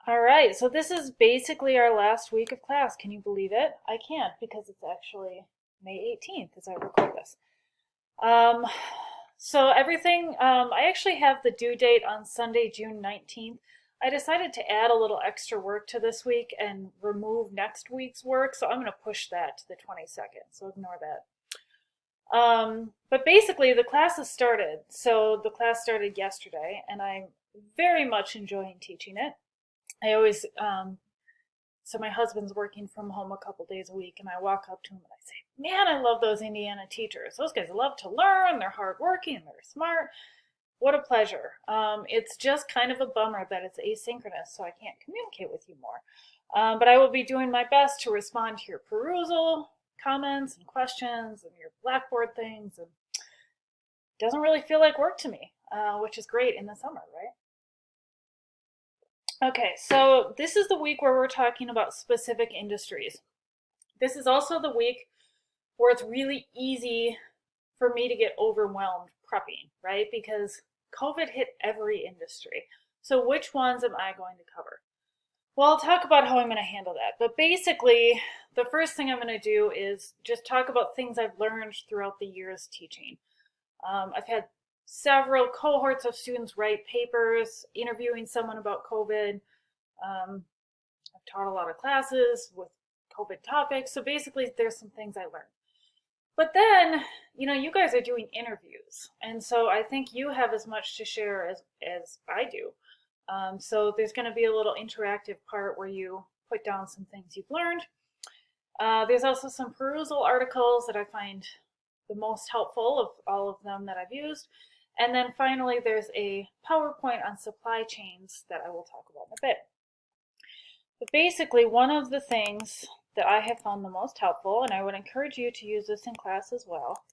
All right, so this is basically our last week of class. Can you believe it? I can't because it's actually May 18th as I record this. Um, so everything, I actually have the due date on Sunday, June 19th. I decided to add a little extra work to this week and remove next week's work, so I'm going to push that to the 22nd, so ignore that. But basically, the class has started. So the class started yesterday, and I'm very much enjoying teaching it. I always, so my husband's working from home a couple days a week, and I walk up to him and I say, "Man, I love those Indiana teachers. Those guys love to learn. They're hardworking. They're smart. What a pleasure." It's just kind of a bummer that it's asynchronous, so I can't communicate with you more. But I will be doing my best to respond to your perusal comments and questions and your Blackboard things. And it doesn't really feel like work to me, which is great in the summer, right? Okay, so this is the week where we're talking about specific industries. This is also the week where it's really easy for me to get overwhelmed prepping, right? Because COVID hit every industry. So which ones am I going to cover? Well, I'll talk about how I'm going to handle that. But basically, the first thing I'm going to do is just talk about things I've learned throughout the years teaching. I've had several cohorts of students write papers interviewing someone about COVID. I've taught a lot of classes with COVID topics. So basically, there's some things I learned. But then, you guys are doing interviews. And so I think you have as much to share as I do. So there's going to be a little interactive part where you put down some things you've learned. There's also some perusal articles that I find the most helpful of all of them that I've used. And then finally, there's a PowerPoint on supply chains that I will talk about in a bit. But basically, one of the things that I have found the most helpful, and I would encourage you to use this in class as well,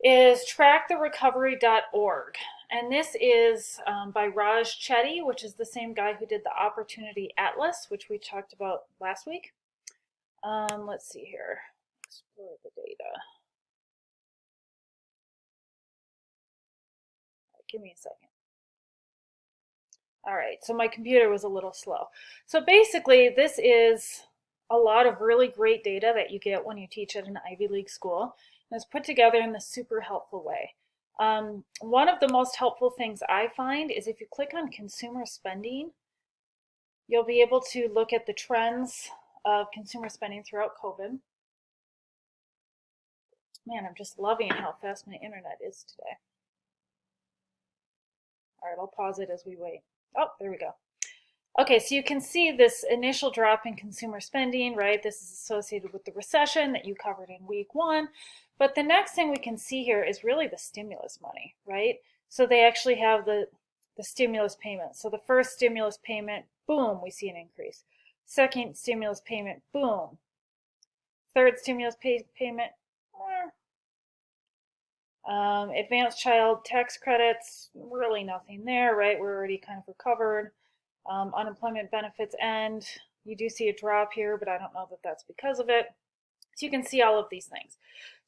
is tracktherecovery.org. And this is by Raj Chetty, which is the same guy who did the Opportunity Atlas, which we talked about last week. Let's see here. Explore the data. Right, give me a second. All right, so my computer was a little slow. So basically, this is a lot of really great data that you get when you teach at an Ivy League school. And it's put together in this super helpful way. One of the most helpful things I find is if you click on consumer spending, you'll be able to look at the trends of consumer spending throughout COVID. Man, I'm just loving how fast my internet is today. All right, I'll pause it as we wait. Oh, there we go. Okay, so you can see this initial drop in consumer spending, right? This is associated with the recession that you covered in week 1. But the next thing we can see here is really the stimulus money, right? So they actually have the stimulus payment. So the first stimulus payment, boom, we see an increase. Second stimulus payment, boom. Third stimulus payment, advanced child tax credits, really nothing there, right? We're already kind of recovered. Unemployment benefits end. You do see a drop here, but I don't know that that's because of it. So you can see all of these things.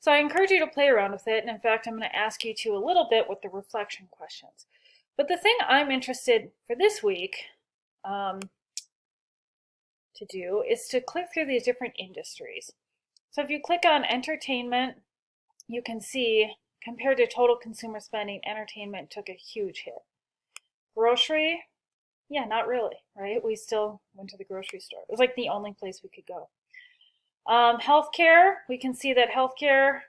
So I encourage you to play around with it. And in fact, I'm going to ask you to a little bit with the reflection questions. But the thing I'm interested for this week to do is to click through these different industries. So if you click on entertainment, you can see compared to total consumer spending, entertainment took a huge hit. Grocery, yeah, not really, right? We still went to the grocery store. It was like the only place we could go. Healthcare, we can see that healthcare,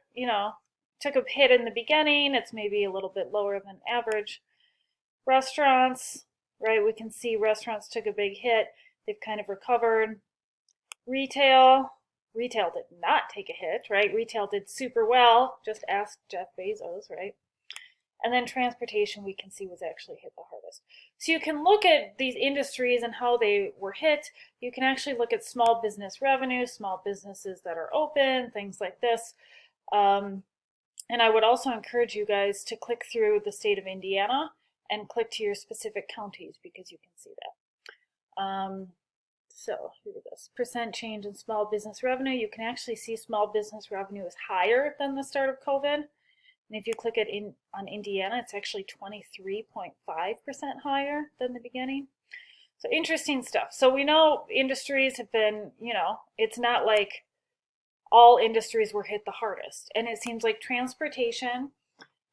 took a hit in the beginning. It's maybe a little bit lower than average. Restaurants, right? We can see restaurants took a big hit. They've kind of recovered. Retail did not take a hit, right? Retail did super well. Just ask Jeff Bezos, right? And then transportation, we can see was actually hit the hardest. So you can look at these industries and how they were hit. You can actually look at small business revenue, small businesses that are open, things like this. And I would also encourage you guys to click through the state of Indiana and click to your specific counties because you can see that. So here it is, percent change in small business revenue. You can actually see small business revenue is higher than the start of COVID. And if you click it on Indiana, it's actually 23.5% higher than the beginning. So interesting stuff. So we know industries have been, it's not like all industries were hit the hardest. And it seems like transportation,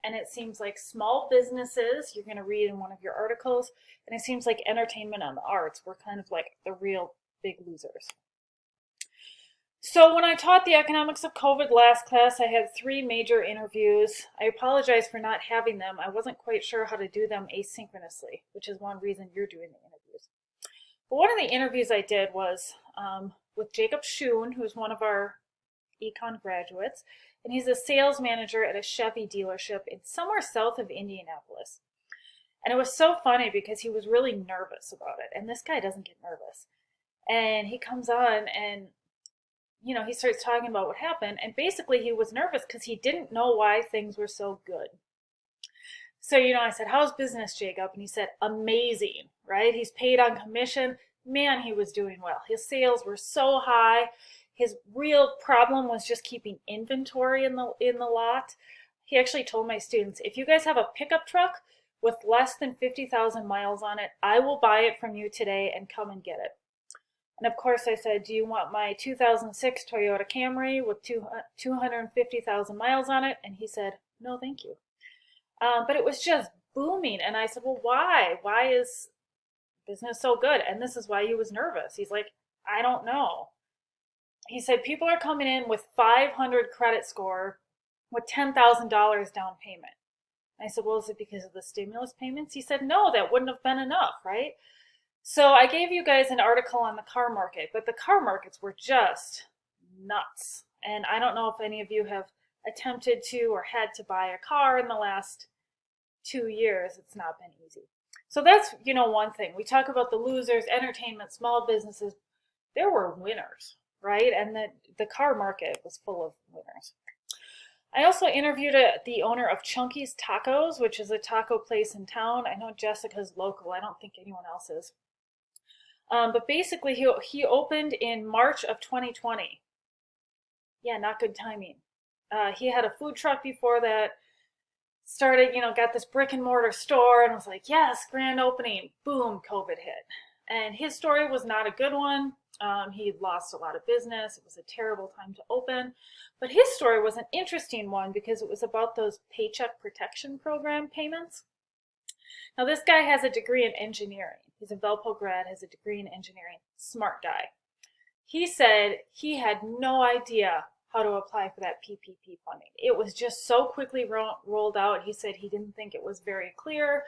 and it seems like small businesses, you're going to read in one of your articles, and it seems like entertainment and the arts were kind of like the real big losers. So when I taught the economics of COVID last class, I had 3 major interviews. I apologize for not having them. I wasn't quite sure how to do them asynchronously, which is one reason you're doing the interviews. But one of the interviews I did was with Jacob Schoon, who's one of our econ graduates, and he's a sales manager at a Chevy dealership in somewhere south of Indianapolis. And it was so funny because he was really nervous about it, and this guy doesn't get nervous. And he comes on and he starts talking about what happened, and basically he was nervous because he didn't know why things were so good. So, I said, how's business, Jacob? And he said, amazing, right? He's paid on commission. Man, he was doing well. His sales were so high. His real problem was just keeping inventory in the lot. He actually told my students, if you guys have a pickup truck with less than 50,000 miles on it, I will buy it from you today and come and get it. And of course I said, do you want my 2006 Toyota Camry with 250,000 miles on it? And he said, no, thank you. But it was just booming. And I said, well, why? Why is business so good? And this is why he was nervous. He's like, I don't know. He said, people are coming in with 500 credit score with $10,000 down payment. And I said, well, is it because of the stimulus payments? He said, no, that wouldn't have been enough, right? So I gave you guys an article on the car market, but the car markets were just nuts. And I don't know if any of you have attempted to or had to buy a car in the last 2 years. It's not been easy. So that's, one thing. We talk about the losers, entertainment, small businesses. There were winners, right? And the car market was full of winners. I also interviewed the owner of Chunky's Tacos, which is a taco place in town. I know Jessica's local. I don't think anyone else is. But basically, he opened in March of 2020. Yeah, not good timing. He had a food truck before that, started, got this brick and mortar store, and was like, yes, grand opening. Boom, COVID hit. And his story was not a good one. He lost a lot of business. It was a terrible time to open. But his story was an interesting one because it was about those Paycheck Protection Program payments. Now, this guy has a degree in engineering. He's a Valpo grad, has a degree in engineering. Smart guy. He said he had no idea how to apply for that PPP funding. It was just so quickly rolled out. He said he didn't think it was very clear.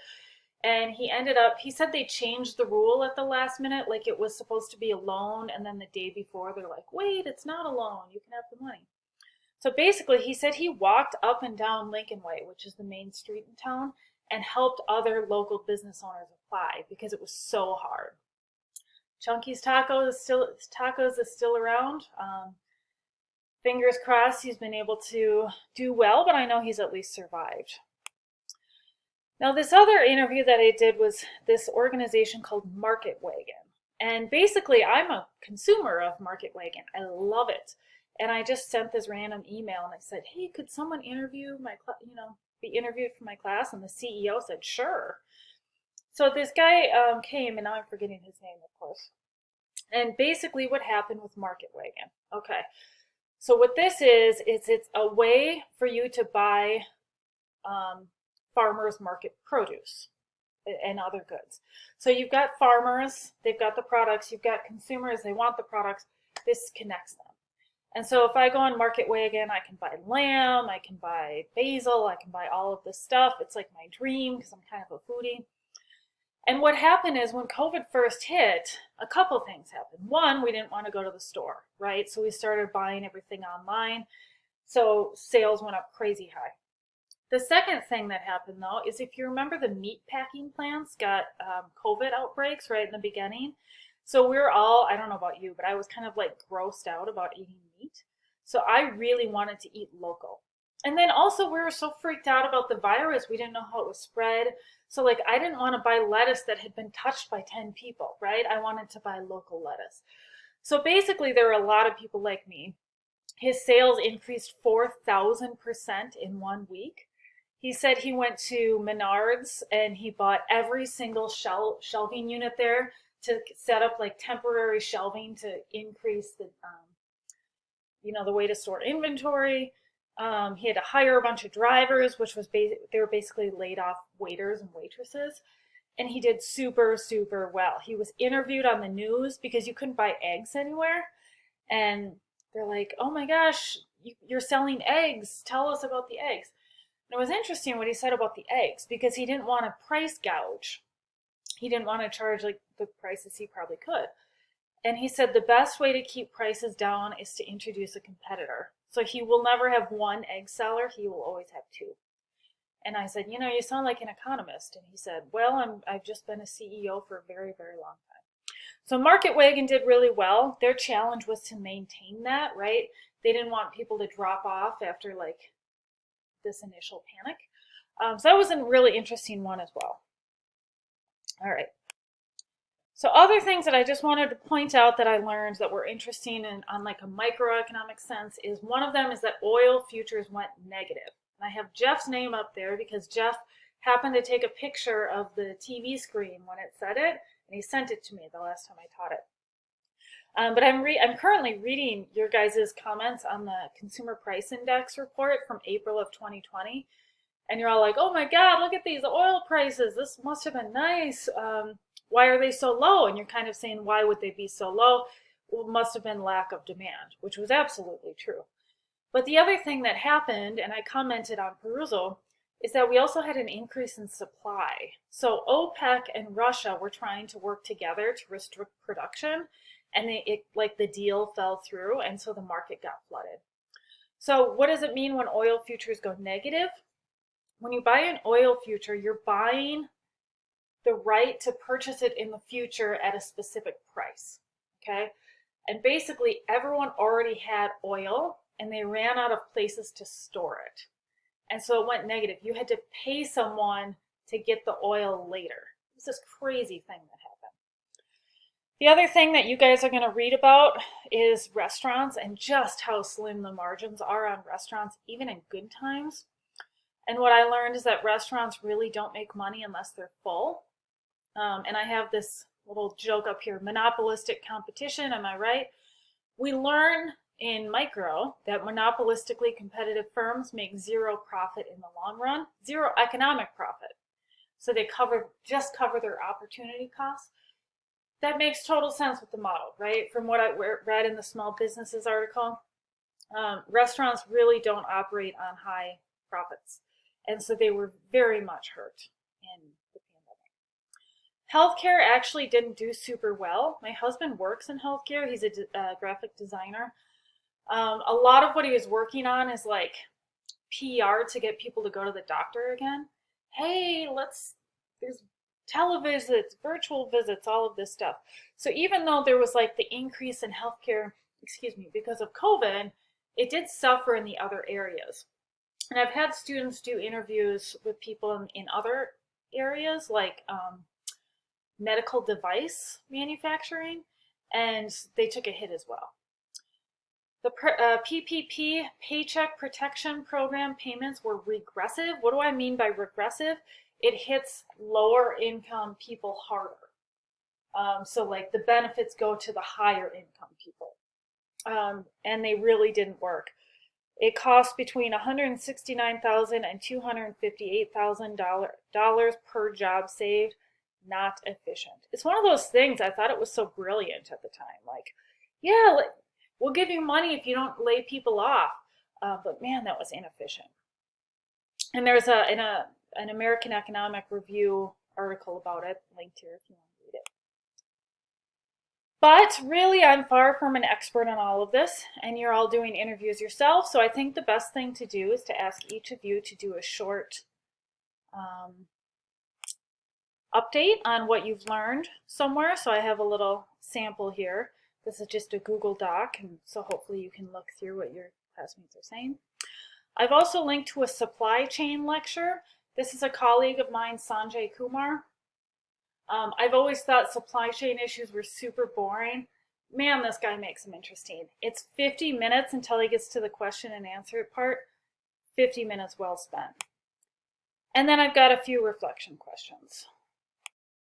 And he said they changed the rule at the last minute, like it was supposed to be a loan, and then the day before they're like, wait, it's not a loan, you can have the money. So basically, he said he walked up and down Lincoln Way, which is the main street in town, and helped other local business owners apply because it was so hard. Chunky's Tacos is still around. Fingers crossed he's been able to do well, but I know he's at least survived. Now, this other interview that I did was this organization called Market Wagon. And basically, I'm a consumer of Market Wagon. I love it. And I just sent this random email and I said, hey, could someone interview be interviewed for my class? And the CEO said, sure. So this guy came, and now I'm forgetting his name, of course. And basically what happened with Market Wagon. Okay. So what this is it's a way for you to buy farmers market produce and other goods. So you've got farmers, they've got the products, you've got consumers, they want the products. This connects them. And so if I go on Market Wagon, I can buy lamb, I can buy basil, I can buy all of this stuff. It's like my dream because I'm kind of a foodie. And what happened is when COVID first hit, a couple things happened. One, we didn't want to go to the store, right? So we started buying everything online. So sales went up crazy high. The second thing that happened, though, is if you remember the meat packing plants got COVID outbreaks right in the beginning. So we're all, I don't know about you, but I was kind of like grossed out about eating meat. So I really wanted to eat local. And then also we were so freaked out about the virus, we didn't know how it was spread. So like I didn't want to buy lettuce that had been touched by 10 people, right? I wanted to buy local lettuce. So basically there were a lot of people like me. His sales increased 4,000% in 1 week. He said he went to Menards and he bought every single shelving unit there to set up like temporary shelving to increase the the way to store inventory. He had to hire a bunch of drivers, which was they were basically laid off waiters and waitresses. And he did super, super well. He was interviewed on the news because you couldn't buy eggs anywhere. And they're like, oh my gosh, you're selling eggs. Tell us about the eggs. And it was interesting what he said about the eggs because he didn't want to price gouge. He didn't want to charge like the prices he probably could. And he said the best way to keep prices down is to introduce a competitor. So he will never have one egg seller. He will always have two. And I said, you sound like an economist. And he said, well, I've just been a CEO for a very, very long time. So Market Wagon did really well. Their challenge was to maintain that, right? They didn't want people to drop off after like this initial panic. So that was a really interesting one as well. All right. So other things that I just wanted to point out that I learned that were interesting and on like a microeconomic sense is one of them is that oil futures went negative. And I have Jeff's name up there because Jeff happened to take a picture of the TV screen when it said it, and he sent it to me the last time I taught it. But I'm currently reading your guys' comments on the Consumer Price Index report from April of 2020. And you're all like, oh my God, look at these oil prices. This must have been nice. Why are they so low? And you're kind of saying, why would they be so low? Well, it must have been lack of demand, which was absolutely true. But the other thing that happened, and I commented on Perusal, is that we also had an increase in supply. So OPEC and Russia were trying to work together to restrict production, and the deal fell through, and so the market got flooded. So what does it mean when oil futures go negative? When you buy an oil future, you're buying the right to purchase it in the future at a specific price, okay? And basically everyone already had oil, and they ran out of places to store it. And so it went negative. You had to pay someone to get the oil later. It was this crazy thing that happened. The other thing that you guys are going to read about is restaurants and just how slim the margins are on restaurants, even in good times. And what I learned is that restaurants really don't make money unless they're full. And I have this little joke up here, monopolistic competition, am I right? We learn in micro that monopolistically competitive firms make zero profit in the long run, zero economic profit. So they just cover their opportunity costs. That makes total sense with the model, right? From what I read in the Small Businesses article, restaurants really don't operate on high profits. And so they were very much hurt in the pandemic. Healthcare actually didn't do super well. My husband works in healthcare. He's a graphic designer. A lot of what he was working on is like PR to get people to go to the doctor again. Hey, there's televisits, virtual visits, all of this stuff. So even though there was like the increase in healthcare, because of COVID, it did suffer in the other areas. And I've had students do interviews with people in other areas like medical device manufacturing, and they took a hit as well. The PPP, Paycheck Protection Program payments were regressive. What do I mean by regressive? It hits lower income people harder. So like the benefits go to the higher income people. And they really didn't work. It cost between $169,000 and $258,000 per job saved. Not efficient. It's one of those things, I thought it was so brilliant at the time. Like, yeah, we'll give you money if you don't lay people off. But man, that was inefficient. And there's an American Economic Review article about it, linked here if you want to read it. But really, I'm far from an expert on all of this, and you're all doing interviews yourself, so I think the best thing to do is to ask each of you to do a short update on what you've learned somewhere. So I have a little sample here. This is just a Google Doc, and so hopefully you can look through what your classmates are saying. I've also linked to a supply chain lecture. This is a colleague of mine, Sanjay Kumar. I've always thought supply chain issues were super boring. Man, this guy makes them interesting. It's 50 minutes until he gets to the question and answer part. 50 minutes well spent. And then I've got a few reflection questions.